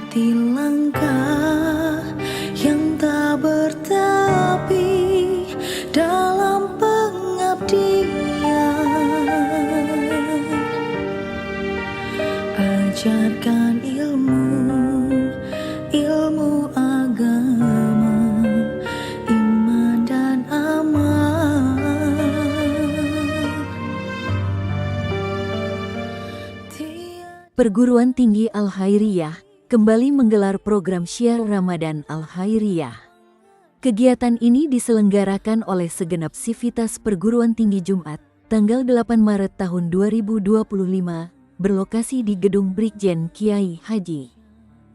Ikuti langkah yang tak bertepi dalam pengabdian. Ajarkan ilmu agama, iman dan amal. Perguruan Tinggi Al-Khairiyah kembali menggelar program Syiar Ramadan Al-Khairiyah. Kegiatan ini diselenggarakan oleh segenap sivitas perguruan tinggi Jumat, tanggal 8 Maret tahun 2025, berlokasi di Gedung Brigjen Kiai Haji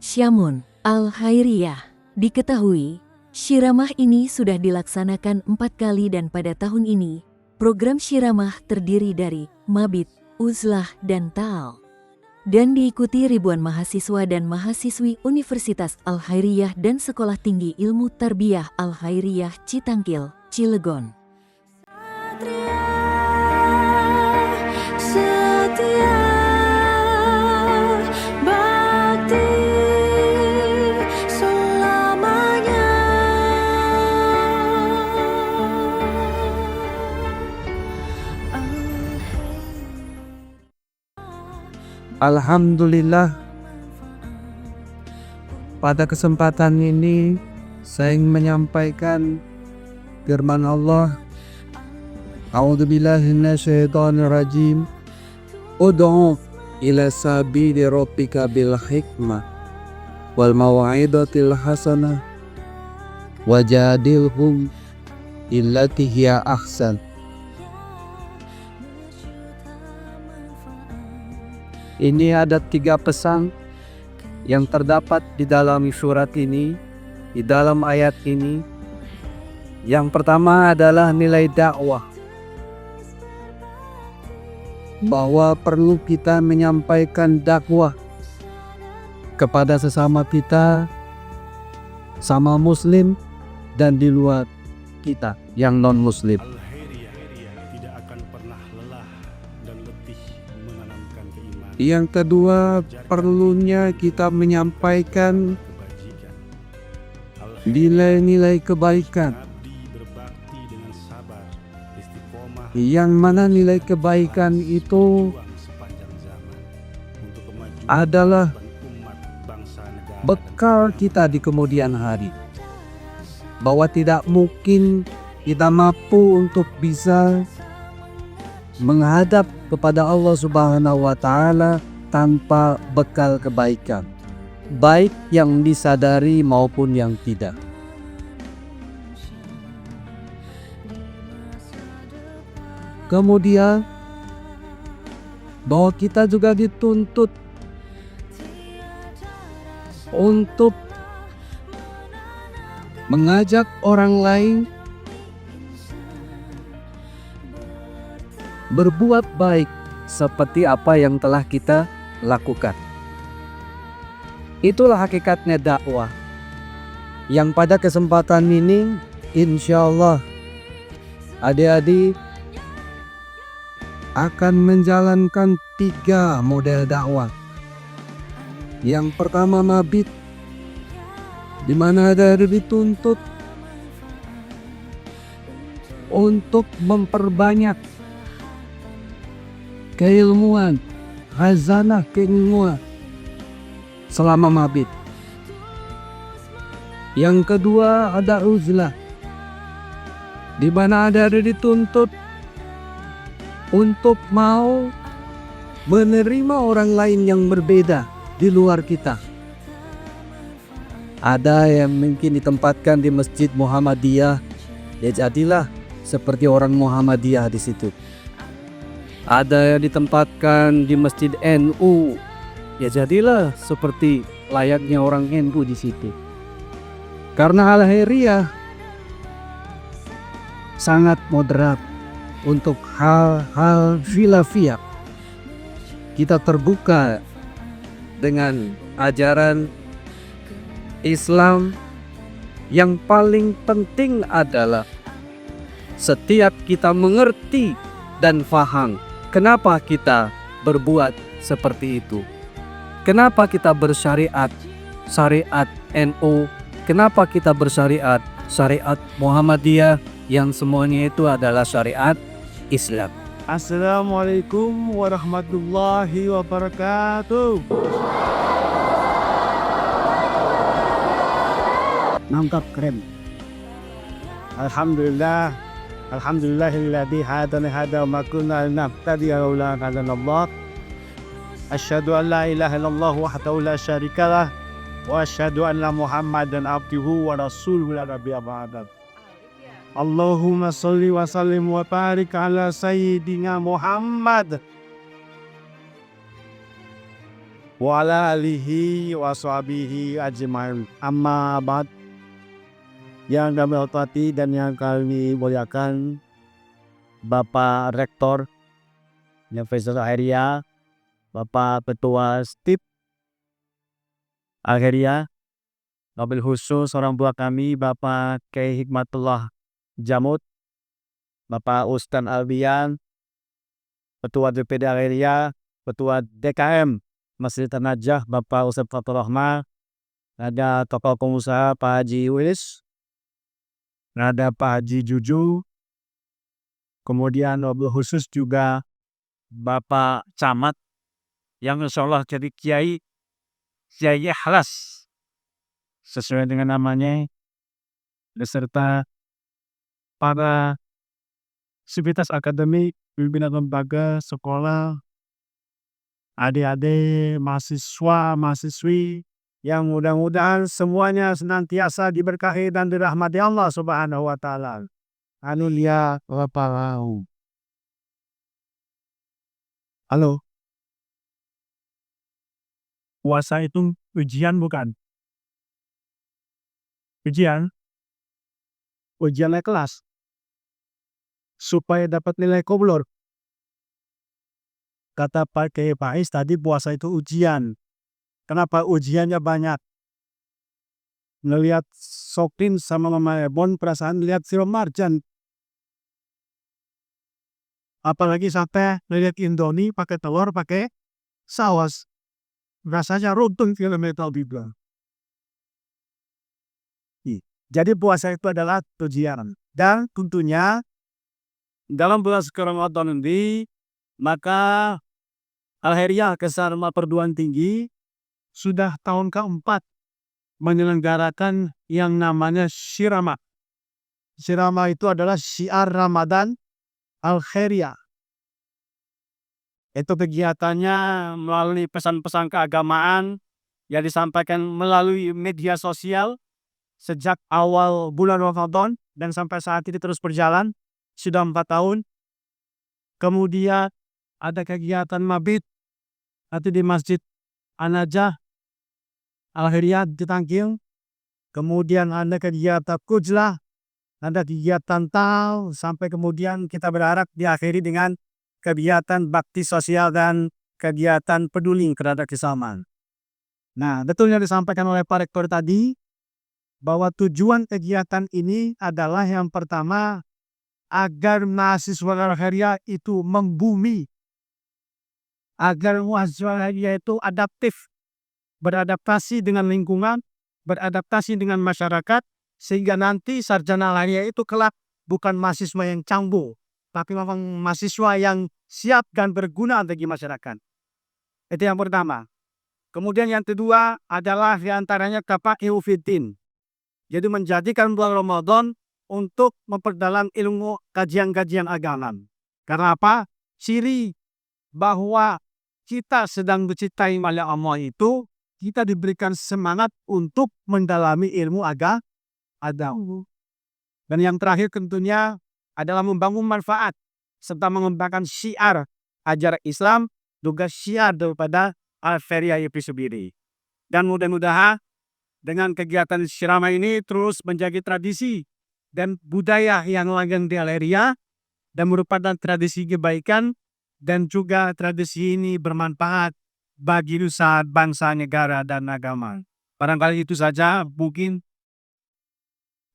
Syamun Al-Khairiyah. Diketahui, Syiramah ini sudah dilaksanakan 4 kali dan pada tahun ini, program Syiramah terdiri dari Mabit, Uzlah, dan Ta'al, dan diikuti ribuan mahasiswa dan mahasiswi Universitas Al-Khairiyah dan Sekolah Tinggi Ilmu Tarbiyah Al-Khairiyah Citangkil, Cilegon. Setia bakti selamanya. Alhamdulillah, pada kesempatan ini saya ingin menyampaikan firman Allah. A'udzubillahi minasyaitonirrajim. Ud'u ila sabili rabbika bil hikmah wal mau'izatil hasanah wajadilhum illati hiya ahsan. Ini ada 3 pesan yang terdapat di dalam surat ini, di dalam ayat ini. Yang pertama adalah nilai dakwah, bahwa perlu kita menyampaikan dakwah kepada sesama kita, sama muslim dan di luar kita yang non muslim. Tidak akan pernah lelah dan letih menanamkan keimanan. Yang kedua, perlunya kita menyampaikan nilai-nilai kebaikan, Berbakti dengan sabar, istiqomah, yang mana nilai kebaikan itu sepanjang zaman untuk kemajuan adalah umat, bangsa, negara, bekal kita di kemudian hari. Bahwa tidak mungkin kita mampu untuk bisa menghadap kepada Allah Subhanahu wa Ta'ala tanpa bekal kebaikan, baik yang disadari maupun yang tidak. Kemudian bahwa kita juga dituntut untuk mengajak orang lain berbuat baik seperti apa yang telah kita lakukan. Itulah hakikatnya dakwah, yang pada kesempatan ini insya Allah adik-adik akan menjalankan 3 model dakwah. Yang pertama mabit, di mana ada dituntut untuk memperbanyak keilmuan, khazanah keilmuan selama mabit. Yang kedua ada uzlah, di mana ada dituntut untuk mau menerima orang lain yang berbeda di luar kita. Ada yang mungkin ditempatkan di Masjid Muhammadiyah, ya jadilah seperti orang Muhammadiyah di situ. Ada yang ditempatkan di Masjid NU, ya jadilah seperti layaknya orang NU di situ. Karena Al-Khairiyah sangat moderat untuk hal-hal khilafiyah. Kita terbuka dengan ajaran Islam. Yang paling penting adalah setiap kita mengerti dan faham kenapa kita berbuat seperti itu, kenapa kita bersyariat, syariat NU. Kenapa kita bersyariat? Syariat Muhammadiyah yang semuanya itu adalah syariat Islam. Assalamualaikum warahmatullahi wabarakatuh. Mantap, keren. Alhamdulillah. Alhamdulillahilladzi hadana hada wa ma kunna linahtadiya laula an hadana Allah. Asyhadu an la ilaha illallah wahdahu la syarikalah wa asyhadu anna Muhammadan abduhu wa rasuluhu la nabiyya ba'da. Allahumma sholli wa sallim wa barik ala sayyidina Muhammad wa ala alihi wa sahbihi ajma'in. Amma ba'd. Yang kami hormati dan yang kami muliakan Bapak Rektor Universitas Al-Khairiyah, Bapak Ketua STIP Al-Khairiyah, wabil khusus orang tua kami Bapak Kiai Hikmatullah Jamud, Bapak Ustaz Albian, Ketua DPD Al-Khairiyah, Ketua DKM Masjid An-Najah Bapak Ustaz Fathur Rahman, ada tokoh pengusaha Pak Haji Wilis, ada Pak Haji Juju, kemudian wabil khusus juga Bapak Camat yang insya Allah jadi Kiai ikhlas sesuai dengan namanya, beserta para sivitas akademik, pimpinan lembaga, sekolah, adik-adik, mahasiswa, mahasiswi, yang mudah-mudahan semuanya senantiasa diberkahi dan dirahmati Allah Subhanahu wa Ta'ala. Anulia wa parau. Halo. Puasa itu ujian bukan? Ujian? Ujian naik kelas. Supaya dapat nilai qoblor. Kata Pak Kiai Faiz tadi puasa itu ujian. Kenapa ujiannya banyak? Ngelihat Sokrin sama Mama Ebon, perasaan lihat Siro Marjan. Apalagi sampai ngelihat Indomie pakai telur, pakai saus. Rasanya runtuh kilometer juga. Jadi puasa itu adalah ujian. Dan tentunya dalam bulan suci Ramadan ini, maka Al-Khairiyah Kesarma Perguruan Tinggi sudah tahun keempat menyelenggarakan yang namanya Syirama. Syirama itu adalah syiar Ramadan Al-Khairiyah. Itu kegiatannya melalui pesan-pesan keagamaan yang disampaikan melalui media sosial sejak awal bulan Ramadan dan sampai saat ini terus berjalan, sudah 4 tahun. Kemudian ada kegiatan mabit nanti di Masjid An-Najah Al-Khairiyah di Tangkil. Kemudian ada kegiatan Kujlah, ada kegiatan Tal, sampai kemudian kita berharap diakhiri dengan kegiatan bakti sosial dan kegiatan peduli terhadap kesamaan. Nah, betul yang disampaikan oleh Pak Rektor tadi, bahwa tujuan kegiatan ini adalah yang pertama, agar mahasiswa Al-Khairiyah itu membumi, agar mahasiswa Al-Khairiyah itu adaptif, beradaptasi dengan lingkungan, beradaptasi dengan masyarakat, sehingga nanti sarjana Al-Khairiyah itu kelak bukan mahasiswa yang canggung, tapi memang mahasiswa yang siap dan berguna bagi masyarakat. Itu yang pertama. Kemudian yang kedua adalah diantaranya tafaqihu fiddin. Jadi menjadikan bulan Ramadan untuk memperdalam ilmu kajian-kajian agama. Karena apa? Ciri bahwa kita sedang mencintai Allah itu, kita diberikan semangat untuk mendalami ilmu agama. Dan yang terakhir tentunya adalah membangun manfaat serta mengembangkan syiar ajaran Islam, juga syiar daripada Al-Khairiyah itu sendiri. Dan mudah-mudahan dengan kegiatan Syirama ini terus menjaga tradisi dan budaya yang langgeng di Al-Khairiyah dan merupakan tradisi kebaikan, dan juga tradisi ini bermanfaat bagi nusa, bangsa, negara, dan agama. Barangkali itu saja, mungkin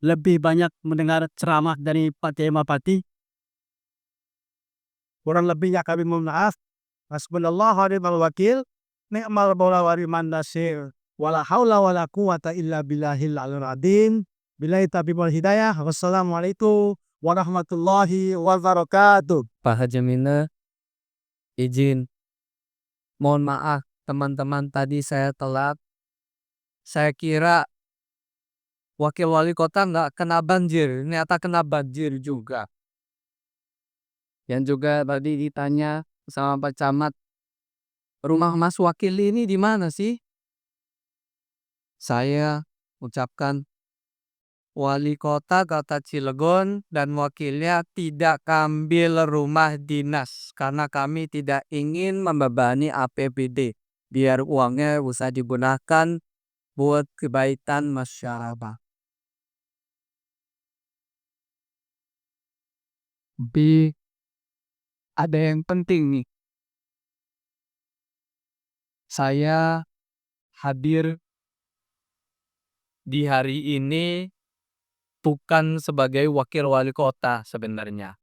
lebih banyak mendengar ceramah dari Pak Kiai Mapati. Kurang lebihnya kami mohon maaf. Hasbunallahu wa ni'mal wakil, ni'mal maula wa ni'man nasir. Wala haula wala quwata illa billahil aliyil azim. Billahi taufiq wal hidayah. Wassalamualaikum warahmatullahi wabarakatuh. Pak Haji Mina, izin. Mohon maaf teman-teman tadi saya telat. Saya kira wakil wali kota nggak kena banjir, ternyata kena banjir juga. Yang juga tadi ditanya sama Pak Camat, rumah Mas Wakil ini di mana sih? Saya ucapkan, wali kota Kota Cilegon dan wakilnya tidak ambil rumah dinas karena kami tidak ingin membebani APBD. Biar uangnya bisa digunakan buat kebaikan masyarakat. Tapi ada yang penting nih. Saya hadir di hari ini bukan sebagai wakil wali kota sebenarnya.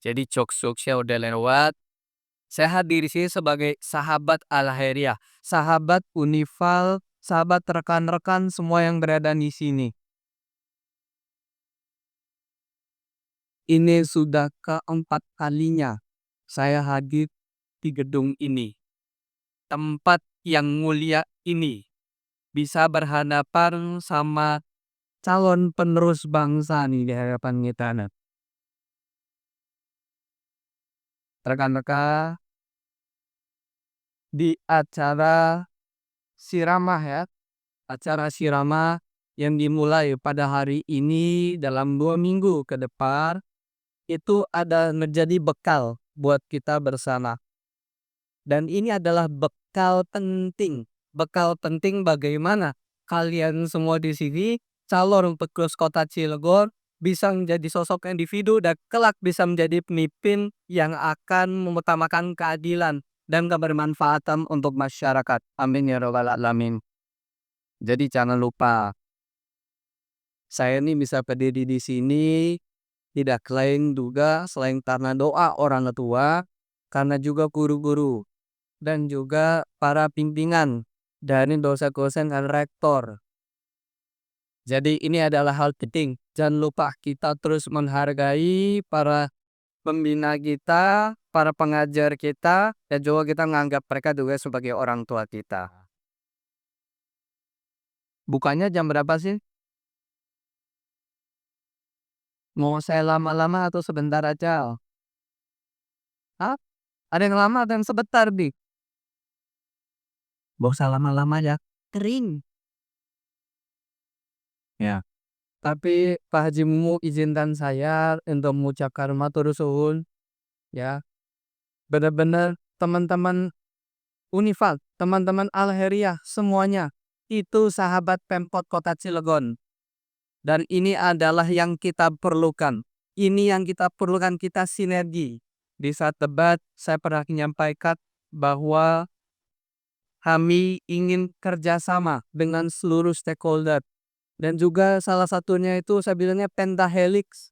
Jadi jokes-jokesnya udah lewat. Saya hadir di sini sebagai sahabat Al-Khairiyah, sahabat Unifal, sahabat rekan-rekan semua yang berada di sini. Ini sudah keempat kalinya saya hadir di gedung ini. Tempat yang mulia ini bisa berhadapan sama calon penerus bangsa nih di hadapan kita. Rekan-rekan, di acara Siramah ya, acara Siramah yang dimulai pada hari ini dalam 2 minggu ke depan, itu ada menjadi bekal buat kita bersama. Dan ini adalah bekal penting. Bekal penting bagaimana kalian semua di sini, calon penerus kota Cilegon, bisa menjadi sosok individu dan kelak bisa menjadi pemimpin yang akan mengutamakan keadilan dan kebermanfaatan untuk masyarakat. Amin ya rabbal alamin. Jadi jangan lupa, saya ini bisa berdiri di sini tidak lain juga selain karena doa orang tua, karena juga guru-guru dan juga para pimpinan dari dosen-dosen dan rektor. Jadi ini adalah hal penting. Jangan lupa kita terus menghargai para pembina kita, para pengajar kita, dan juga kita menganggap mereka juga sebagai orang tua kita. Bukanya jam berapa sih? Mau saya lama-lama atau sebentar aja? Hah? Ada yang lama, ada yang sebentar nih. Gak usah lama-lama ya. Kering. Ya. Tapi Pak Haji Mumu izinkan saya untuk mengucapkan matur suwun. Ya. Benar-benar teman-teman Unifal, teman-teman Al-Khairiyah semuanya itu sahabat Pemkot Kota Cilegon. Dan ini adalah yang kita perlukan. Ini yang kita perlukan, kita sinergi. Di saat debat saya pernah menyampaikan bahwa kami ingin kerjasama dengan seluruh stakeholder. Dan juga salah satunya itu saya bilangnya pentahelix.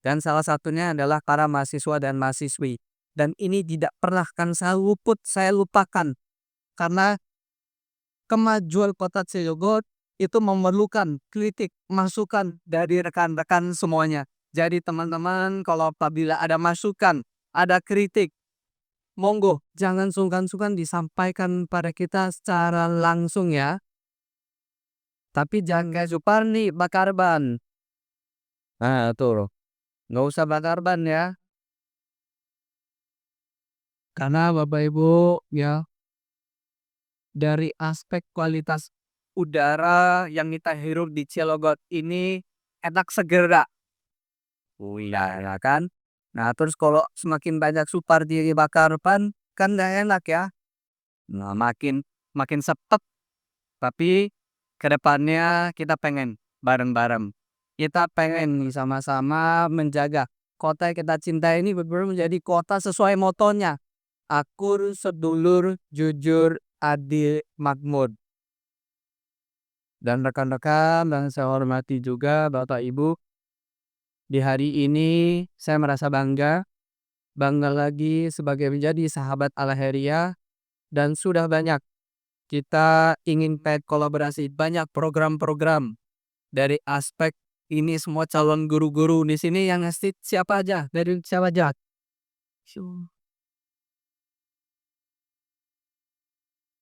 Dan salah satunya adalah para mahasiswa dan mahasiswi. Dan ini tidak pernah akan saya lupakan. Karena kemajuan kota Cilegon itu memerlukan kritik, masukan dari rekan-rekan semuanya. Jadi teman-teman kalau apabila ada masukan, ada kritik, monggo jangan sungkan-sungkan disampaikan pada kita secara langsung ya. Tapi jangan kayak Suparni bakar ban. Nah tuh, nggak usah bakar ban ya. Karena Bapak Ibu ya, dari aspek kualitas udara yang kita hirup di Cilegon ini enak segera. Oh iya ya kan. Nah terus kalau semakin banyak Supardi bakar ban kan nggak enak ya. Nah makin sepet. Tapi kedepannya kita pengen bareng-bareng. Kita pengen nih sama-sama menjaga kota yang kita cintai ini benar-benar menjadi kota sesuai motonya. Akur, sedulur, jujur, adil, makmur. Dan rekan-rekan yang saya hormati juga Bapak Ibu, di hari ini saya merasa bangga lagi sebagai menjadi sahabat Al-Khairiyah dan sudah banyak kita ingin kolaborasi banyak program-program dari aspek ini semua calon guru-guru di sini yang ngasih siapa aja dari siapa aja.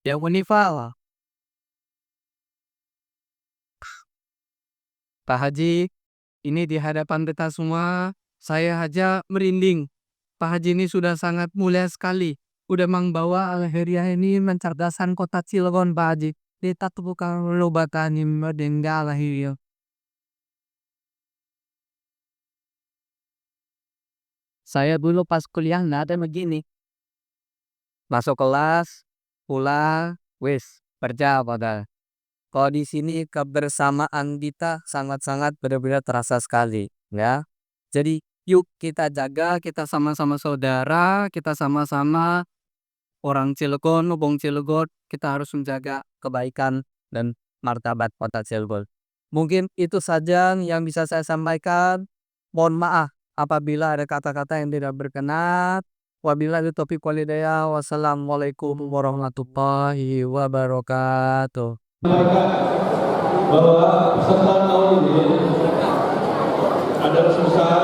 Yang Unifal. Pak Haji, ini di hadapan kita semua, saya aja merinding. Pak Haji ini sudah sangat mulia sekali. Udah membawa Al-Khairiyah ini mencerdaskan kota Cilegon, Pak Haji. Kita bukan lobatan dengan Al-Khairiyah. Saya dulu pas kuliah nggak ada begini. Masuk kelas, pulang, wis, kerja pada. Kalau di sini kebersamaan kita sangat-sangat benar-benar terasa sekali, ya. Jadi yuk kita jaga, kita sama-sama saudara, kita sama-sama orang Cilegon, Lubong Cilegon, kita harus menjaga kebaikan dan martabat kota Cilegon. Mungkin itu saja yang bisa saya sampaikan. Mohon maaf apabila ada kata-kata yang tidak berkenan. Wabillahi taufiq wal hidayah. Wassalamualaikum warahmatullahi wabarakatuh. Bahwa peserta tahun ini ada sebesar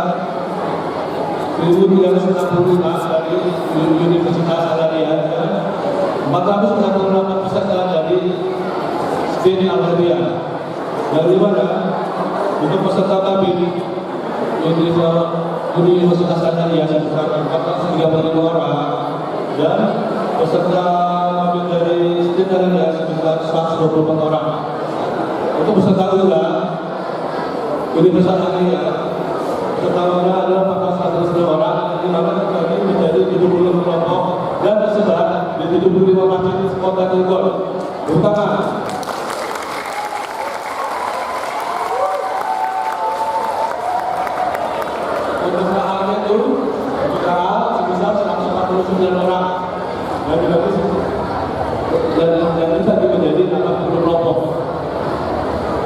1.365 dari Universitas Al-Khairiyah, 448 peserta dari STIN Al-Khairiyah. Dari mana? Untuk peserta kami Universitas Al-Khairiyah sebesar 435 orang dan peserta kami dari STIN Al-Khairiyah sebesar 124 orang. Untuk peserta ulang Universitas Al-Khairiyah pertamanya adalah 419 orang, di mana terbagi menjadi 75 kelompok dan tersebar di 75 masjid di kota Cilegon. Pertama, untuk saat itu total sebesar 149 orang dan dibagi dan bisa menjadi 80 kelompok.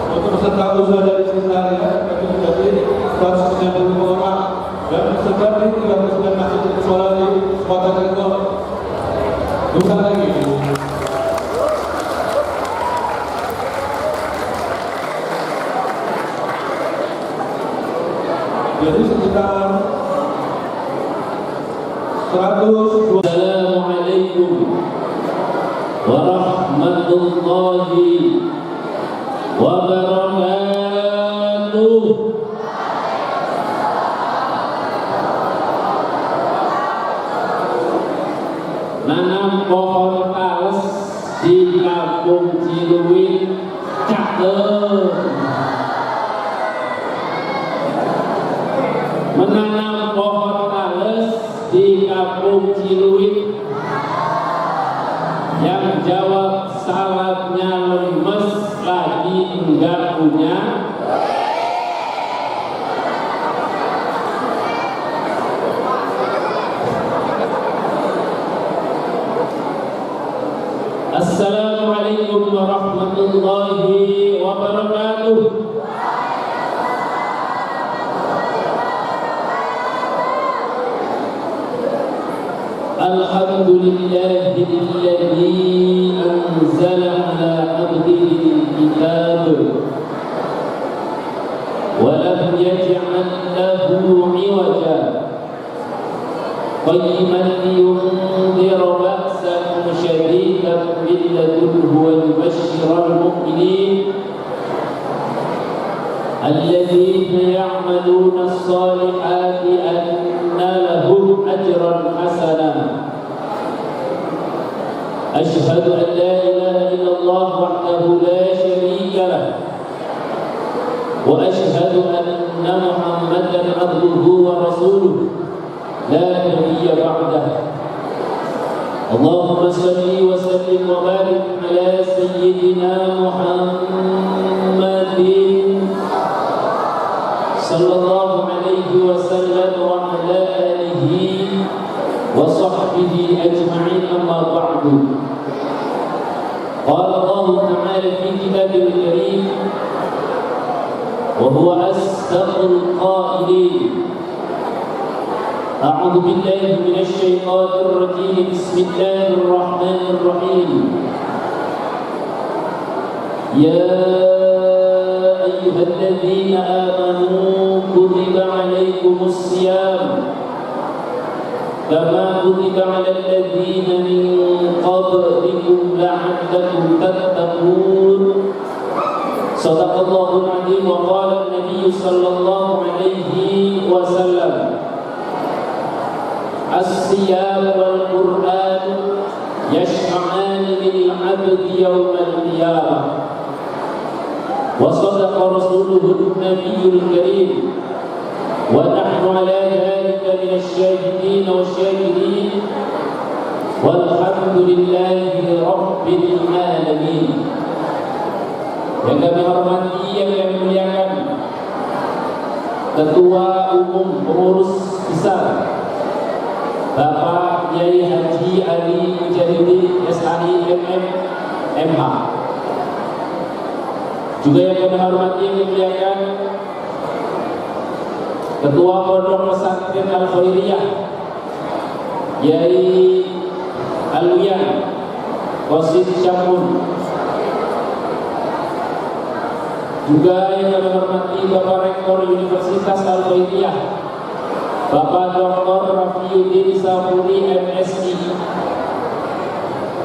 Untuk peserta usaha dari sekitarnya kami menjadi 195 orang dan tersebar di 39 masjid sholat di kota Cilegon. Bukan lagi. Jadi sekitar 102. Assalamualaikum warahmatullahi wabarakatuh. Nanam pohon talas di Kampung Ciluwit cakep. Menanam pohon talas di Kampung Ciluwit, yang jawab salamnya lemes lagi enggak punya. Assalamualaikum warahmatullahi wabarakatuh. Alhamdulillahilladzi anzala ala abdihi al-kitab wa lam yaj'al lahu 'iwaja qayyiman liyundhira ba'san shadidan min ladunhu wa yubashshira al-mu'minin alladhina ya'maluna as-salihati anna lahum ajran hasana. أشهد أن لا إله إلا الله وحده لا شريك له وأشهد أن محمدا عبده ورسوله لا نبي بعده. اللهم صل وسلم وبارك على سيدنا محمد صلى الله عليه وسلم وعلى آله وصحبه أجمعين. أما بعد، قال الله تعالى في كتابه الكريم وهو أصدق القائلين: أعوذ بالله من الشيطان الرجيم، بسم الله الرحمن الرحيم. يا أيها الذين آمنوا كتب عليكم الصيام كما كتب على الذين من قبلكم لعلكم تتقون صدق الله العظيم وقال النبي صلى الله عليه وسلم الصيام والقرآن يشفعان للعبد يوم القيامة وصدق رسوله النبي الكريم ونحن على ذلك من الشاهدين والشاكرين والحمد لله رب العالمين. Yang kami hormati, yang kami muliakan Ketua Umum Pengurus Besar Bapak Kiai Haji Ali Mujahidin SAI MM MH. Juga yang kami hormati, yang muliakan Ketua Pondok Pesantren Al-Khairiyah Yai Alwiyan Qasid Syamun. Juga yang kami hormati Bapak Rektor Universitas Al-Khairiyah Bapak Dr. Rafiuddin Sapuri MSI.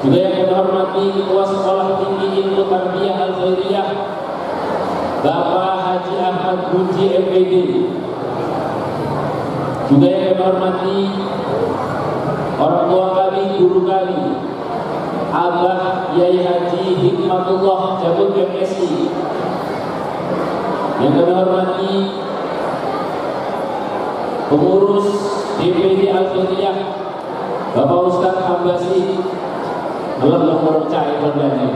Juga yang kami hormati Ketua Sekolah Tinggi Ilmu Tarbiyah Al-Khairiyah Bapak Haji Ahmad Buji MPD. Juga yang kami hormati orang tua kami, guru kami Abah Yai Haji Hikmatullah Jabut MSI. Yang kami hormati pengurus DPD Al-Khairiyah Bapak Ustadz Hambasi dalam nomor cai perdana.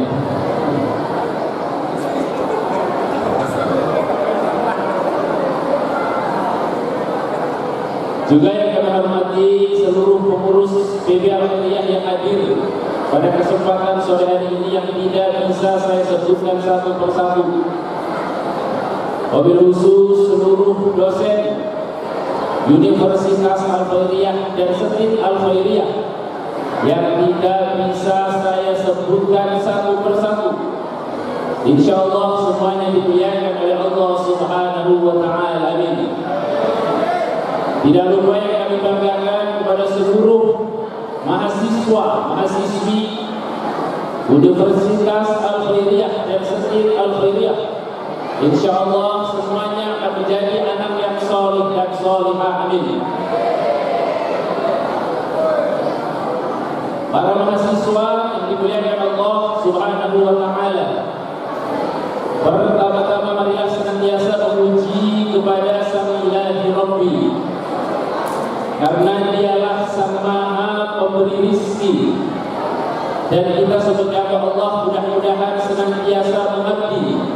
Juga yang kami hormati seluruh pengurus PB Al-Khairiyah yang hadir pada kesempatan sore hari ini yang tidak bisa saya sebutkan satu persatu. Wabil khusus seluruh dosen Universitas Al-Khairiyah dan Setin Al-Khairiyah yang tidak bisa saya sebutkan satu persatu. Insya Allah semuanya dimuliakan oleh Allah Subhanahu wa Ta'ala. Amin. Tidak lupa yang kami banggakan kepada seluruh mahasiswa, mahasiswi Universitas Al-Khairiyah dan Setin Al-Khairiyah. Insya Allah semuanya akan menjadi anak yang solih dan solihah. Amin. Para mahasiswa yang dimuliakan Allah Subhanahu wa Ta'ala, pertama-tama marilah senantiasa memuji kepada Sang Ilahi Rabbi, karena dialah Sang Maha Pemberi rizki. Dan kita sebagai Allah mudah-mudahan senantiasa mengabdi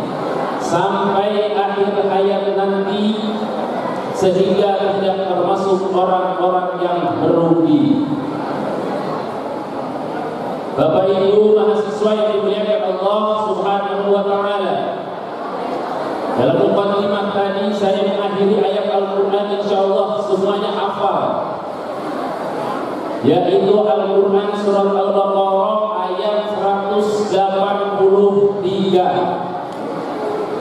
sampai akhir hayat nanti, sehingga tidak termasuk orang-orang yang merugi. Bapak Ibu mahasiswa yang dimuliakan Allah Subhanahu wa Ta'ala, dalam muqaddimah tadi saya mengakhiri ayat Al-Quran insyaallah semuanya hafal, yaitu Al-Quran surat Al-Baqarah ayat 183.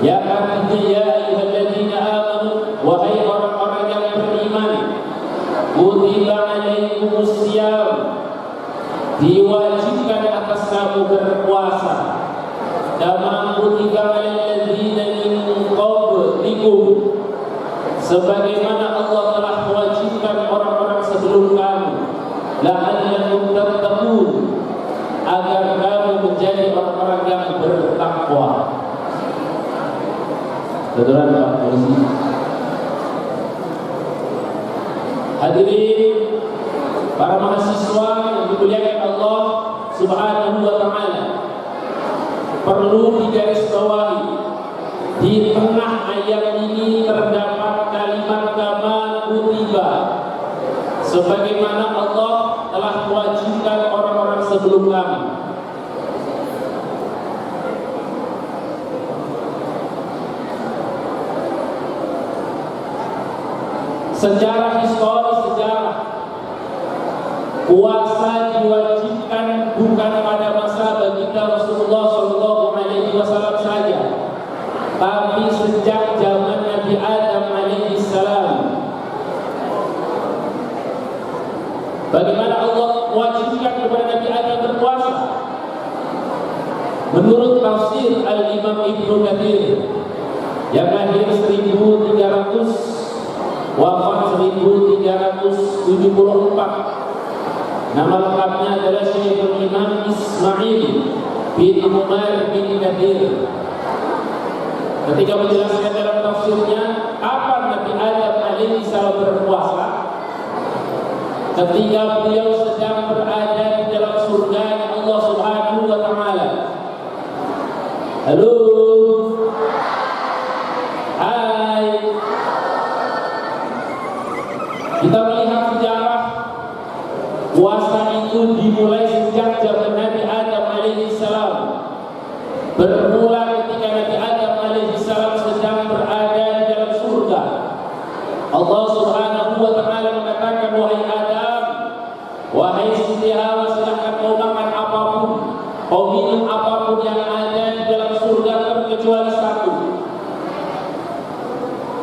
Ya artinya ya ayyuhalladzina amanu, wahai orang-orang yang beriman, kutiba alaikumusiyam, diwajibkan atas kamu berpuasa, kama kutiba alal ladzina min qablikum, sebagaimana Allah telah mewajibkan orang-orang sebelum kamu, la'allakum tattaqun, agar kamu menjadi orang-orang yang bertakwa. Betulan Pak Polisi. Hadirin para mahasiswa yang dimuliakan Allah Subhanahu wa Ta'ala, perlu digarisbawahi, di tengah ayat ini terdapat kalimat kama kutiba, sebagaimana Allah telah mewajibkan orang-orang sebelum kami. Secara historis, sejarah puasa diwajibkan bukan pada masa baginda Rasulullah SAW Menurut tafsir Al-Imam Ibnu Katsir yang lahir 1300 wafat 1374, nama lengkapnya adalah Syekhul Imam Ismail bin Umar bin Katsir. Ketika menjelaskan dalam tafsirnya apa Nabi Adam alaihi salam berpuasa, ketika beliau sedang berada di dalam surga Allah Subhanahu wa taala. Halo. Hai. Kita melihat sejarah puasa itu dimulai sejak zaman Nabi Adam alaihi salam. Bermula ketika Nabi Adam alaihi salam sedang berada di dalam surga. Allah Subhanahu wa taala mengatakan, wahai Adam, wahai Siti Hawa, silahkan kau makan apapun, kau minum apapun yang ada di dalam surga terkecuali satu.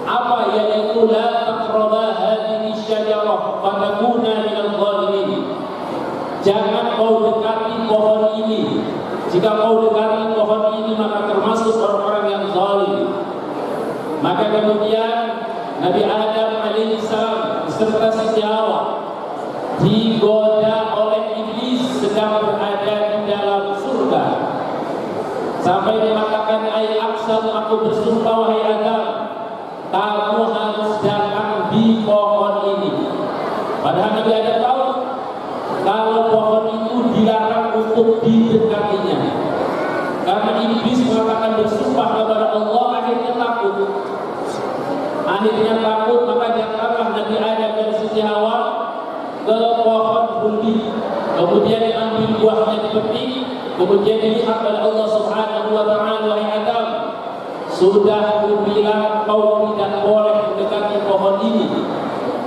Apa? Yaitu la taqraba hadhihi syajarah fatakuna minal zalimin. Jangan kau dekati pohon ini. Jika kau dekati pohon ini maka termasuk orang-orang yang zalim. Maka kemudian Nabi Adam alaihissalam beserta Siti Hawa digoda oleh iblis sedang berada di dalam surga. Sampai dikatakan, ai aksam, aku bersumpah wahai Adam, kamu harus datang di pohon ini. Padahal Nabi Adam tahu kalau pohon itu dilarang untuk didekatinya. Karena iblis mengatakan bersumpah kepada Allah, akhirnya takut. Maka datanglah Nabi Adam dan Siti Hawa ke pohon huldi. Kemudian diambil buahnya, dipetik, kemudian dilihat oleh Allah Subhanahu wa taala, wahai Adam, sudah kubilang kau tidak boleh mendekati pohon ini.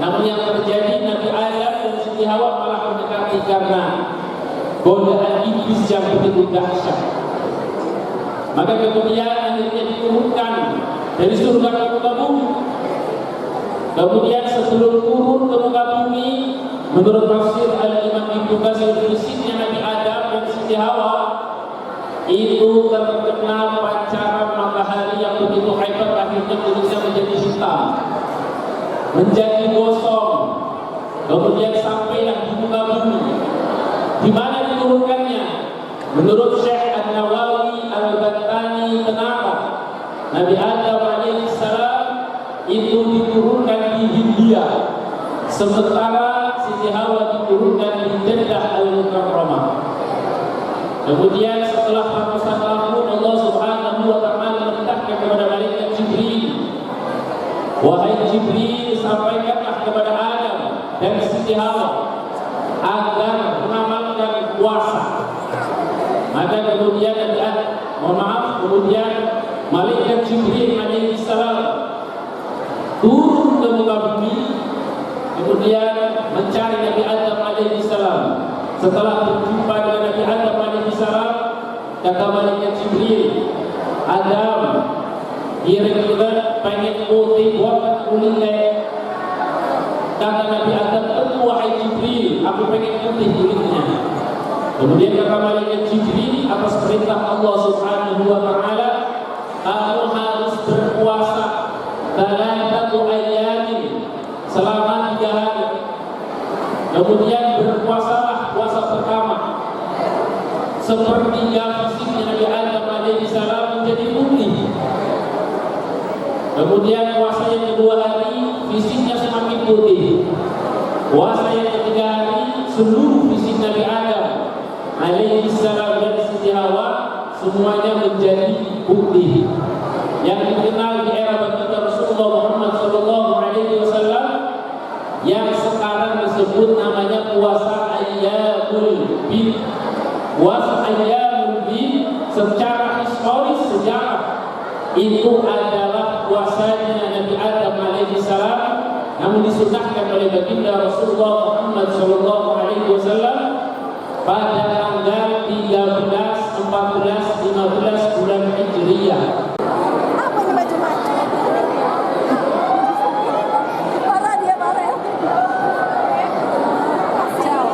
Namun yang terjadi, Nabi Adam dan Siti Hawa malah mendekati karena godaan iblis yang begitu dahsyat. Maka kemudian akhirnya diturunkan dari surga ke muka bumi. Kemudian sebelum turun ke muka bumi, menurut tafsir Al-Imam Ibnu Katsir, fisiknya Nabi Adam dan Siti Hawa itu terkena pancaran matahari yang begitu hebat, akhirnya kulitnya menjadi hitam, menjadi gosong. Kemudian sampailah di muka bumi. Di mana diturunkannya? Menurut Syekh An-Nawawi Al-Battani, kenapa Nabi Adam alaihissalam itu diturunkan di Hindia, sementara Siti Hawa diturunkan di Jeddah Al-Mukarramah. Kemudian setelah ratusan tahun Allah Subhanahu wa taala memerintahkan kepada malaikat Jibril, wahai Jibril, sampaikanlah kepada Adam dan Siti Hawa agar mengamalkan puasa. Maka kemudian kemudian malaikat Jibril alaihissalam turun ke muka bumi, kemudian mencari Nabi Adam alaihissalam. Setelah berjumpa dengan Nabi Adam alaihissalam, kata malaikat Jibril, Adam, kira-kira pengen putih buat kulitnya. Kata Nabi Adam, tentu wahai Jibril, aku pengen putih kulitnya. Kemudian kata malaikat Jibril, atas perintah Allah Subhanahu wa taala, kamu harus berpuasa 3 ayyamin, selama 3 hari. Kemudian berpuasalah puasa pertama, sepertiga fisiknya Nabi Adam alaihissalam menjadi putih. Kemudian puasa yang kedua hari, fisiknya semakin putih. Puasa yang ketiga hari, seluruh fisik Nabi Adam alaihissalam dan Siti Hawa semuanya menjadi putih. Yang dikenal di era baginda Rasulullah Muhammad SAW, yang sekarang disebut namanya puasa Ayyamul Bid. Puasa Ayyamul Bid secara historis, sejarah, itu adalah puasanya Nabi Adam alaihissalam, namun disunahkan oleh baginda Rasulullah Muhammad SAW pada tanggal 13, 14, 15 bulan Hijriyah. Apa ini baju-baju? Parah dia, parah ya. Ciao.